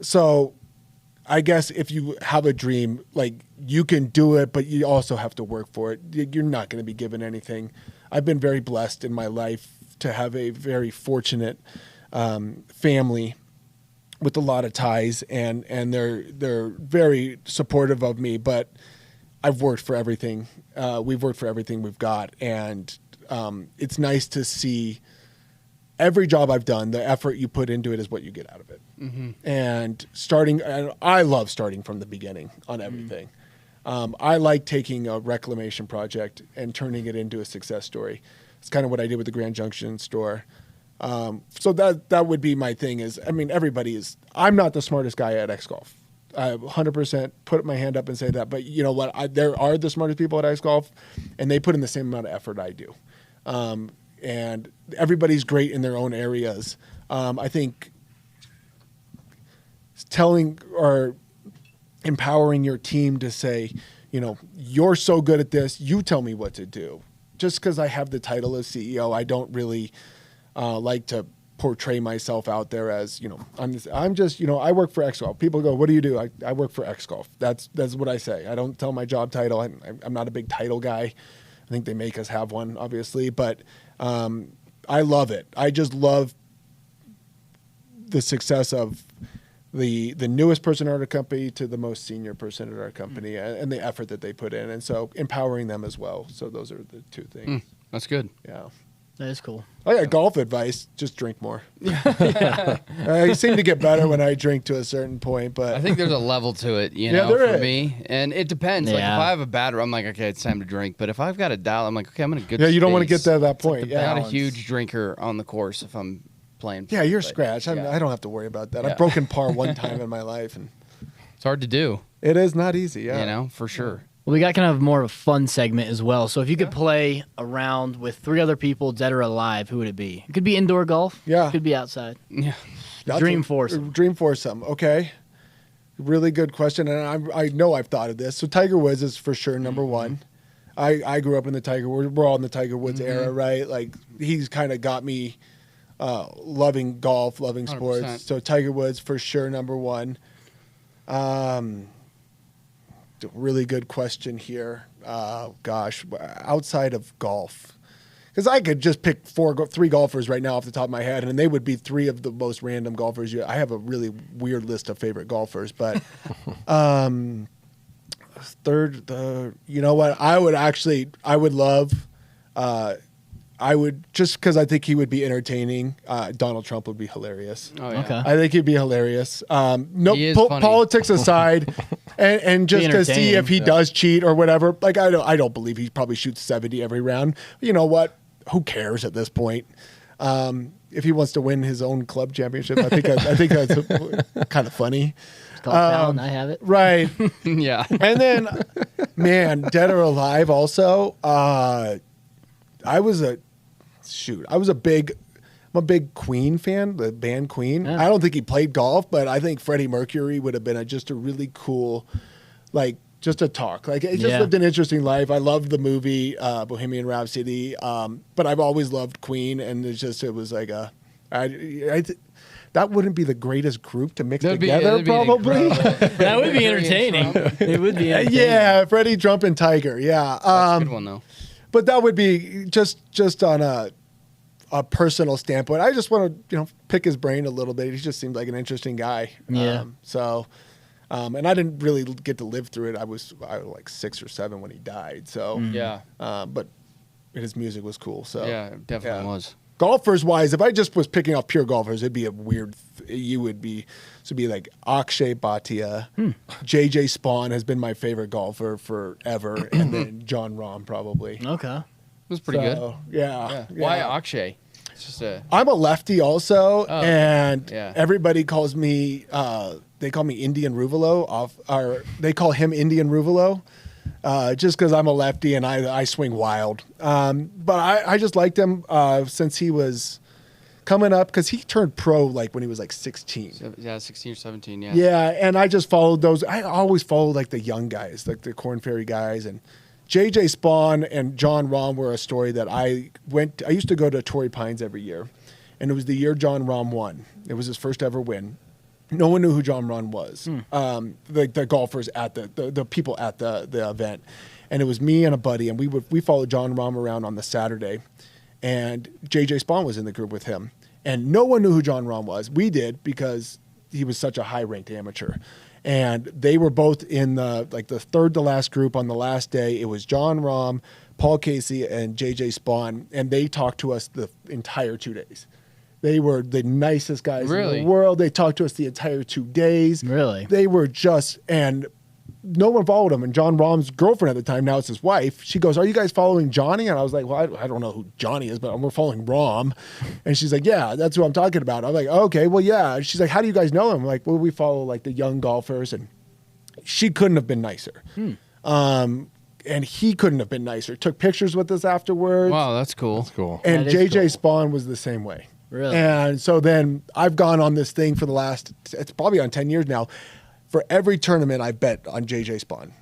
So I guess if you have a dream, like you can do it, but you also have to work for it. You're not going to be given anything. I've been very blessed in my life to have a very fortunate family with a lot of ties, and they're very supportive of me. But I've worked for everything. We've worked for everything we've got, and it's nice to see every job I've done, the effort you put into it is what you get out of it. Mm-hmm. And I love starting from the beginning on everything. I like taking a reclamation project and turning it into a success story. It's kind of what I did with the Grand Junction store. So that would be my thing I'm not the smartest guy at X-Golf. I 100% put my hand up and say that. But you know what? There are the smartest people at X-Golf, and they put in the same amount of effort I do. And everybody's great in their own areas. I think telling or empowering your team to say, you're so good at this, you tell me what to do. Just because I have the title as CEO, I don't really like to portray myself out there as, I'm just, I work for X-Golf. People go, what do you do? I work for X-Golf. That's what I say. I don't tell my job title. I'm not a big title guy. I think they make us have one, obviously, but I love it. I just love the success of the newest person at our company to the most senior person at our company, and the effort that they put in, and so empowering them as well. So those are the two things. That's good. Yeah. That is cool. Oh yeah, golf advice: just drink more. I seem to get better when I drink to a certain point, but I think there's a level to it, for me, and it depends. Like if I have a bad, I'm like, okay, it's time to drink. But if I've got a dial, I'm like, okay, I'm in a good. Yeah, you don't want to get space. to that point. I'm not a huge drinker on the course if I'm playing. Yeah, you're scratch. I don't have to worry about that. Yeah. I've broken par one time in my life, and it's hard to do. It is not easy. Yeah, for sure. Well, we got kind of more of a fun segment as well. So if you could play a round with 3 other people, dead or alive, who would it be? It could be indoor golf. Yeah. It could be outside. Yeah. Dream foursome. Dream foursome. Okay. Really good question, and I know I've thought of this. So Tiger Woods is for sure number one. I grew up in the Tiger Woods. We're all in the Tiger Woods era, right? Like he's kind of got me loving golf, loving sports. 100%. So Tiger Woods for sure number one. Really good question here. Gosh, outside of golf, because I could just pick 3 golfers right now off the top of my head, and they would be 3 of the most random golfers. I have a really weird list of favorite golfers, but third, you know what? I would love. I would, just because I think he would be entertaining. Donald Trump would be hilarious. Oh yeah. Okay. I think he'd be hilarious. He is funny. Politics aside, and just to see entertaining. if he does cheat or whatever. Like I don't believe he probably shoots 70 every round. You know what? Who cares at this point? If he wants to win his own club championship, I think that's kind of funny. It's called Fallon, I have it. Right. Yeah. And then, man, dead or alive. I'm I'm a big Queen fan, the band Queen. Yeah. I don't think he played golf, but I think Freddie Mercury would have been just a really cool, like, just a talk. Like, he just lived an interesting life. I loved the movie Bohemian Rhapsody, but I've always loved Queen, and it was like that wouldn't be the greatest group to mix together, probably. That would be entertaining. It would be entertaining. Yeah, Freddie, Trump, and Tiger. Yeah. That's a good one, though. But that would be just on a personal standpoint. I just want to, pick his brain a little bit. He just seemed like an interesting guy. Yeah. And I didn't really get to live through it. I was like 6 or 7 when he died. So Yeah. but his music was cool. So Yeah, it definitely was. Golfers wise, if I just was picking off pure golfers, it'd be a weird. You would be like Akshay Bhatia, J.J. Spaun has been my favorite golfer forever, and then Jon Rahm probably. Okay. It was pretty good. Yeah. Why Akshay? It's just I'm a lefty also, and yeah. everybody calls me. They call me Indian Ruvolo or they call him Indian Ruvolo. Just because I'm a lefty and I swing wild. But I just liked him since he was coming up, because he turned pro like when he was like 16. Yeah, 16 or 17, yeah. Yeah, and I just followed those. I always followed like the young guys, like the Corn Ferry guys. And J.J. Spaun and Jon Rahm were a story that I used to go to Torrey Pines every year. And it was the year Jon Rahm won. It was his first ever win. No one knew who Jon Rahm was. The golfers at the people at the event, and it was me and a buddy, and we followed Jon Rahm around on the Saturday, and J.J. Spaun was in the group with him, and no one knew who Jon Rahm was. We did, because he was such a high-ranked amateur, and they were both in the third to last group on the last day. It was Jon Rahm, Paul Casey, and J.J. Spaun, and they talked to us the entire 2 days. They were the nicest guys in the world. They talked to us the entire 2 days. Really? They were and no one followed him. And Jon Rahm's girlfriend at the time, now it's his wife, she goes, "Are you guys following Johnny?" And I was like, "Well, I don't know who Johnny is, but we're following Rahm." And she's like, "Yeah, that's who I'm talking about." I'm like, "Okay, well, yeah." And she's like, "How do you guys know him?" I'm like, "Well, we follow like the young golfers." And she couldn't have been nicer. And he couldn't have been nicer. Took pictures with us afterwards. Wow, that's cool. That's cool. And That is J.J. cool. Spaun was the same way. Really? And so then I've gone on this thing for the last, it's probably on 10 years now. For every tournament, I bet on J.J. Spaun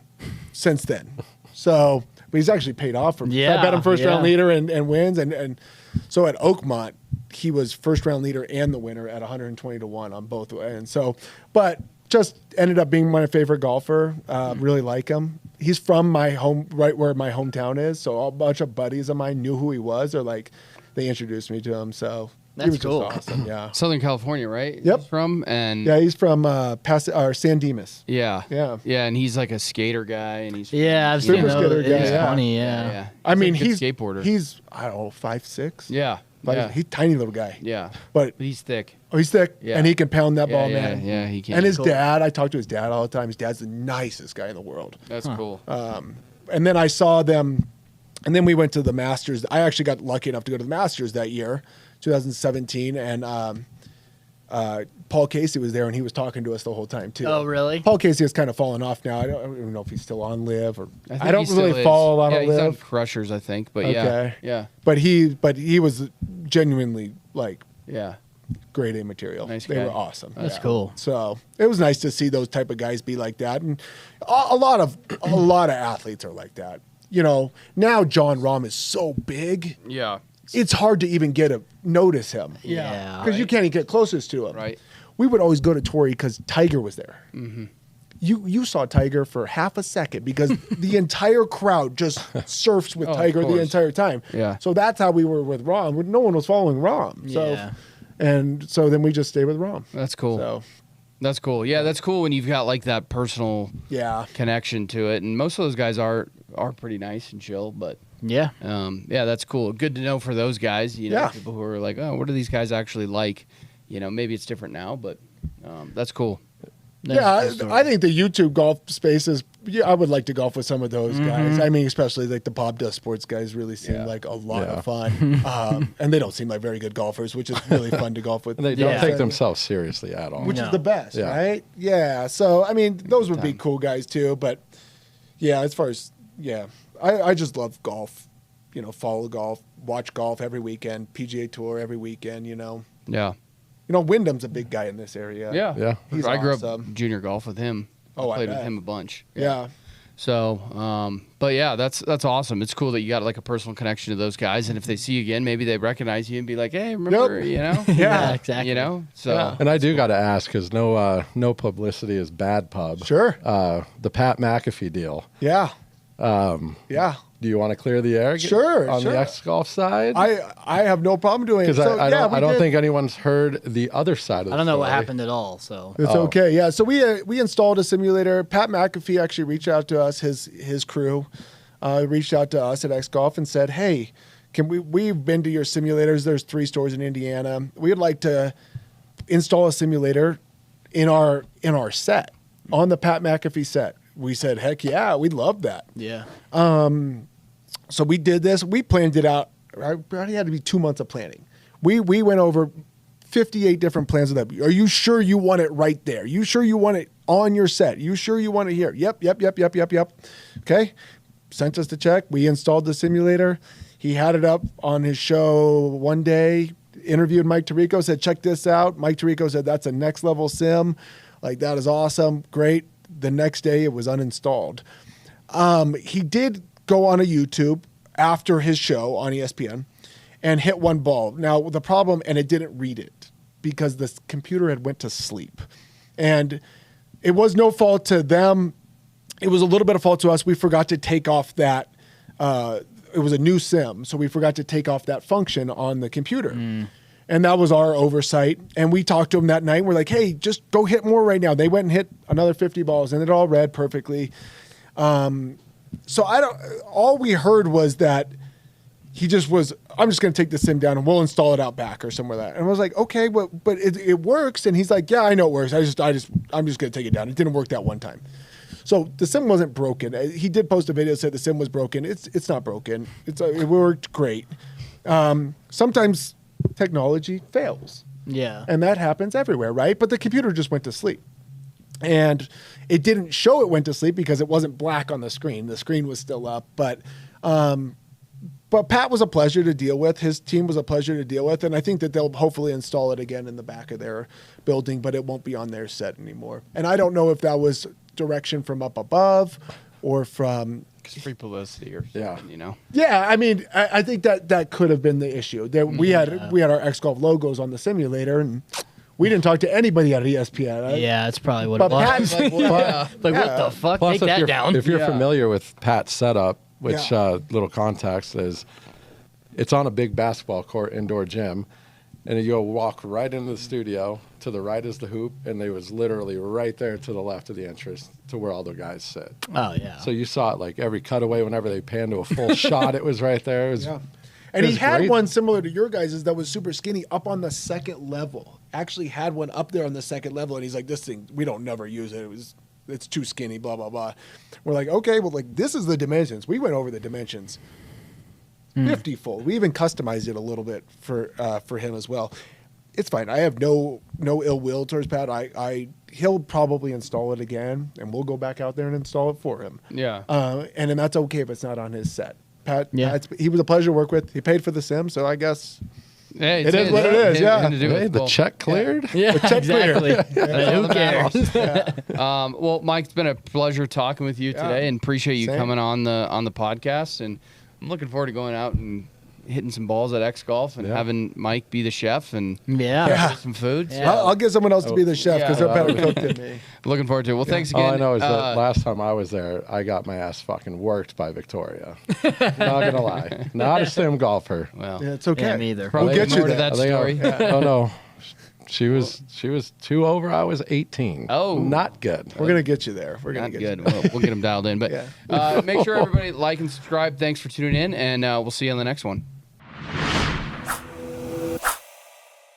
since then. So, but he's actually paid off for me. Yeah, I bet him first round yeah. leader and wins. And so at Oakmont, he was first round leader and the winner at 120 to 1 on both. And so, but just ended up being my favorite golfer. Really like him. He's from my home, right where my hometown is. So a bunch of buddies of mine knew who he was, or like they introduced me to him. So he That's was cool. just awesome. Yeah. Southern California, right? Yep. He's from and Yeah, he's from San Dimas. yeah, Yeah. and he's like a skater guy, and he's Yeah, I've Super seen skater those. guy, It's yeah. funny, yeah, yeah. I mean, like a good he's skateboarder. He's I don't know 5'6". yeah, But he's a tiny little guy. yeah, But he's thick. he's thick, Yeah. and he can pound that ball, yeah, man. yeah, he can. And his Cool. dad, I talk to his dad all the time. His dad's the nicest guy in the world. That's cool. And then I saw them, and then we went to the Masters. I actually got lucky enough to go to the Masters that year, 2017, and Paul Casey was there, and he was talking to us the whole time too. Oh, really? Paul Casey has kind of fallen off now. I don't even know if he's still on Live, or think I don't he still really is. follow a lot yeah, of he's on Live. Crushers, I think, but Okay. yeah, But he was genuinely like yeah. grade A material. Nice They guy. were awesome. That's cool. So it was nice to see those type of guys be like that, and a lot of athletes are like that. You know, now Jon Rahm is so big, Yeah. it's hard to even notice him. Yeah. because you can't even get closest to him. Right. We would always go to Torrey because Tiger was there. Mm-hmm. You saw Tiger for half a second because the entire crowd just surfs with Oh, of Tiger the course. entire time. Yeah. So that's how we were with Rahm. No one was following Rahm. So, Yeah. and so then we just stayed with Rahm. That's cool. So That's cool. Yeah, that's cool when you've got like that personal yeah. connection to it. And most of those guys are pretty nice and chill, but Yeah. yeah, that's cool. Good to know for those guys, you know, Yeah. people who are like, oh, what are these guys actually like? You know, maybe it's different now, but that's cool. Yeah, I think the YouTube golf space is. Yeah, I would like to golf with some of those guys. I mean, especially like the Bob Does Sports guys really seem like a lot of fun, and they don't seem like very good golfers, which is really fun to golf with. And they don't Yeah. take themselves seriously at all. which No. is the best, Yeah. right? Yeah. So I mean, those would be cool guys too. But yeah, as far as I just love golf. follow golf, watch golf every weekend, PGA Tour every weekend. Yeah. Wyndham's a big guy in this area. Yeah. I grew awesome. up junior golf with him. Oh, I played I with bet. him a bunch. Yeah. So, but yeah, that's awesome. It's cool that you got like a personal connection to those guys, and if they see you again, maybe they recognize you and be like, "Hey, remember?" Yeah, exactly. So Yeah. And I do got to ask, because no publicity is bad pub. Sure. The Pat McAfee deal. Yeah. Yeah. Do you want to clear the air? Sure, On sure. the X-Golf side? I have no problem doing it. Because So, I yeah, we don't did. think anyone's heard the other side of the I don't know what story. happened at all. So It's okay. Yeah. So we installed a simulator. Pat McAfee actually reached out to us. His crew reached out to us at X-Golf and said, "Hey, we've been to your simulators. There's 3 stores in Indiana. We'd like to install a simulator in our set on the Pat McAfee set." We said, "Heck yeah, we'd love that." yeah, So we did this. We planned it out. I probably had to be 2 months of planning. We went over 58 different plans with that. Are you sure you want it right there? You sure you want it on your set? You sure you want it here? Yep. Okay. Sent us the check. We installed the simulator. He had it up on his show one day, interviewed Mike Tirico, said, "Check this out." Mike Tirico said, "That's a next level sim. Like, that is awesome. Great." The next day it was uninstalled. He did go on a YouTube after his show on ESPN and hit one ball. Now, the problem, and it didn't read it because the computer had went to sleep. And it was no fault to them. It was a little bit of fault to us. We forgot to take off that. It was a new sim, so we forgot to take off that function on the computer. And that was our oversight. And we talked to them that night. We're like, "Hey, just go hit more right now." They went and hit another 50 balls, and it all read perfectly. So all we heard was that he just was, "I'm just going to take the sim down and we'll install it out back or somewhere like that." And I was like, "Okay, but it works." And he's like, "Yeah, I know it works. I'm just going to take it down. It didn't work that one time." So the sim wasn't broken. He did post a video that said the sim was broken. It's not broken. It worked great. Sometimes technology fails. yeah. And that happens everywhere, right? But the computer just went to sleep. And it didn't show it went to sleep because it wasn't black on the screen. The screen was still up. But Pat was a pleasure to deal with. His team was a pleasure to deal with. And I think that they'll hopefully install it again in the back of their building, but it won't be on their set anymore. And I don't know if that was direction from up above or from... free publicity or something, Yeah. Yeah, I mean, I think that could have been the issue. That we had our X-Golf logos on the simulator, and we didn't talk to anybody at ESPN. Yeah, that's probably what But it was. Pat, Like, what the fuck? Plus, Take that down. if you're Yeah. familiar with Pat's setup, which Yeah. little context is, it's on a big basketball court indoor gym, and you'll walk right into the studio. To the right is the hoop, and they was literally right there to the left of the entrance to where all the guys sit. Oh yeah. So you saw it like every cutaway. Whenever they panned to a full shot, it was right there. It was, Yeah. And it he was had great. one similar to your guys' that was super skinny up on the second level. Actually had one up there on the second level, and he's like, "This thing, we don't never use it. It's too skinny, blah, blah, blah." We're like, "Okay, well, like, this is the dimensions." We went over the dimensions. 50 full. We even customized it a little bit for him as well. It's fine. I have no ill will towards Pat. He'll probably install it again, and we'll go back out there and install it for him. Yeah. And then that's okay if it's not on his set. Pat, Yeah. he was a pleasure to work with. He paid for the sim, so I guess Hey, It is what it is, yeah. Nothing to do with hey, the golf. check cleared. Yeah, check clear. exactly. Who cares? Well, Mike, it's been a pleasure talking with you today, and appreciate you Same. coming on the podcast. And I'm looking forward to going out and hitting some balls at X-Golf and Yeah. having Mike be the chef and Yeah. some food. So Yeah. I'll get someone else to be the chef because Yeah. they're better cooked than me. looking forward to it. Well, thanks All again. I know is that last time I was there, I got my ass fucking worked by Victoria. Not gonna lie, not a sim golfer. Well, Yeah, it's okay. Yeah, me either. We'll probably get you more to there. that I story. think oh no, she was 2 over. I was 18. Oh. not good. We're gonna get you there. We're gonna Not get good. you there. We'll get them dialed in. But Yeah. make sure everybody like and subscribe. Thanks for tuning in, and we'll see you on the next one.